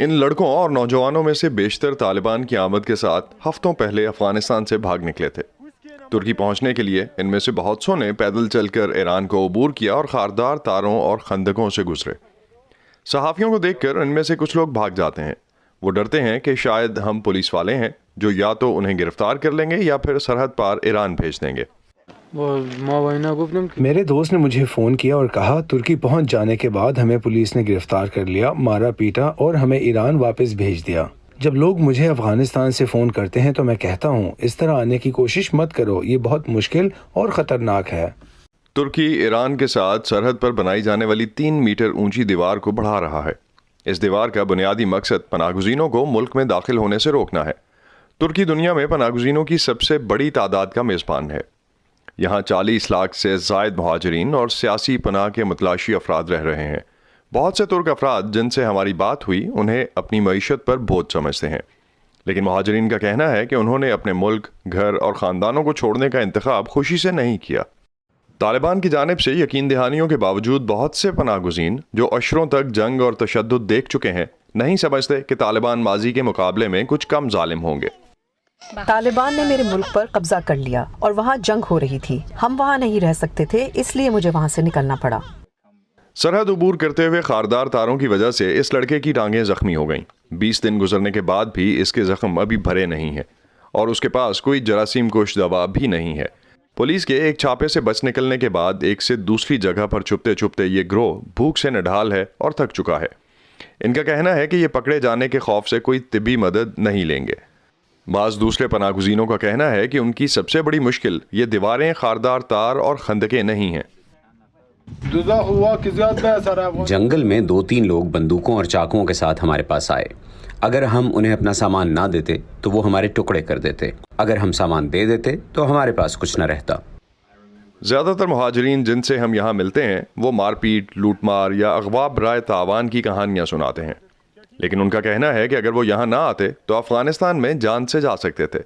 ان لڑکوں اور نوجوانوں میں سے بیشتر طالبان کی آمد کے ساتھ ہفتوں پہلے افغانستان سے بھاگ نکلے تھے۔ ترکی پہنچنے کے لیے ان میں سے بہت سو نے پیدل چل کر ایران کو عبور کیا اور خاردار تاروں اور خندقوں سے گزرے۔ صحافیوں کو دیکھ کر ان میں سے کچھ لوگ بھاگ جاتے ہیں۔ وہ ڈرتے ہیں کہ شاید ہم پولیس والے ہیں جو یا تو انہیں گرفتار کر لیں گے یا پھر سرحد پار ایران بھیج دیں گے۔ میرے دوست نے مجھے فون کیا اور کہا ترکی پہنچ جانے کے بعد ہمیں پولیس نے گرفتار کر لیا، مارا پیٹا اور ہمیں ایران واپس بھیج دیا۔ جب لوگ مجھے افغانستان سے فون کرتے ہیں تو میں کہتا ہوں اس طرح آنے کی کوشش مت کرو، یہ بہت مشکل اور خطرناک ہے۔ ترکی ایران کے ساتھ سرحد پر بنائی جانے والی 3 میٹر اونچی دیوار کو بڑھا رہا ہے۔ اس دیوار کا بنیادی مقصد پناہ گزینوں کو ملک میں داخل ہونے سے روکنا ہے۔ ترکی دنیا میں پناہ گزینوں کی سب سے بڑی تعداد کا میزبان ہے۔ یہاں 40 لاکھ سے زائد مہاجرین اور سیاسی پناہ کے متلاشی افراد رہ رہے ہیں۔ بہت سے ترک افراد جن سے ہماری بات ہوئی انہیں اپنی معیشت پر بوجھ سمجھتے ہیں، لیکن مہاجرین کا کہنا ہے کہ انہوں نے اپنے ملک، گھر اور خاندانوں کو چھوڑنے کا انتخاب خوشی سے نہیں کیا۔ طالبان کی جانب سے یقین دہانیوں کے باوجود بہت سے پناہ گزین جو عشروں تک جنگ اور تشدد دیکھ چکے ہیں نہیں سمجھتے کہ طالبان ماضی کے مقابلے میں کچھ کم ظالم ہوں گے۔ طالبان نے میرے ملک پر قبضہ کر لیا اور وہاں جنگ ہو رہی تھی، ہم وہاں نہیں رہ سکتے تھے، اس لیے مجھے وہاں سے نکلنا پڑا۔ سرحد عبور کرتے ہوئے خاردار تاروں کی وجہ سے اس لڑکے کی ٹانگیں زخمی ہو گئیں۔ 20 دن گزرنے کے بعد بھی اس کے زخم ابھی بھرے نہیں ہیں اور اس کے پاس کوئی جراثیم کش دوا بھی نہیں ہے۔ پولیس کے ایک چھاپے سے بچ نکلنے کے بعد ایک سے دوسری جگہ پر چھپتے چھپتے یہ گروہ بھوک سے نڈھال ہے اور تھک چکا ہے۔ ان کا کہنا ہے کہ یہ پکڑے جانے کے خوف سے کوئی طبی مدد نہیں لیں گے۔ بعض دوسرے پناہ گزینوں کا کہنا ہے کہ ان کی سب سے بڑی مشکل یہ دیواریں، خاردار تار اور خندقیں نہیں ہیں۔ جنگل میں 2-3 لوگ بندوقوں اور چاقوؤں کے ساتھ ہمارے پاس آئے۔ اگر ہم انہیں اپنا سامان نہ دیتے تو وہ ہمارے ٹکڑے کر دیتے، اگر ہم سامان دے دیتے تو ہمارے پاس کچھ نہ رہتا۔ زیادہ تر مہاجرین جن سے ہم یہاں ملتے ہیں وہ مار پیٹ، لوٹ مار یا اغوا برائے تاوان کی کہانیاں سناتے ہیں، لیکن ان کا کہنا ہے کہ اگر وہ یہاں نہ آتے تو افغانستان میں جان سے جا سکتے تھے۔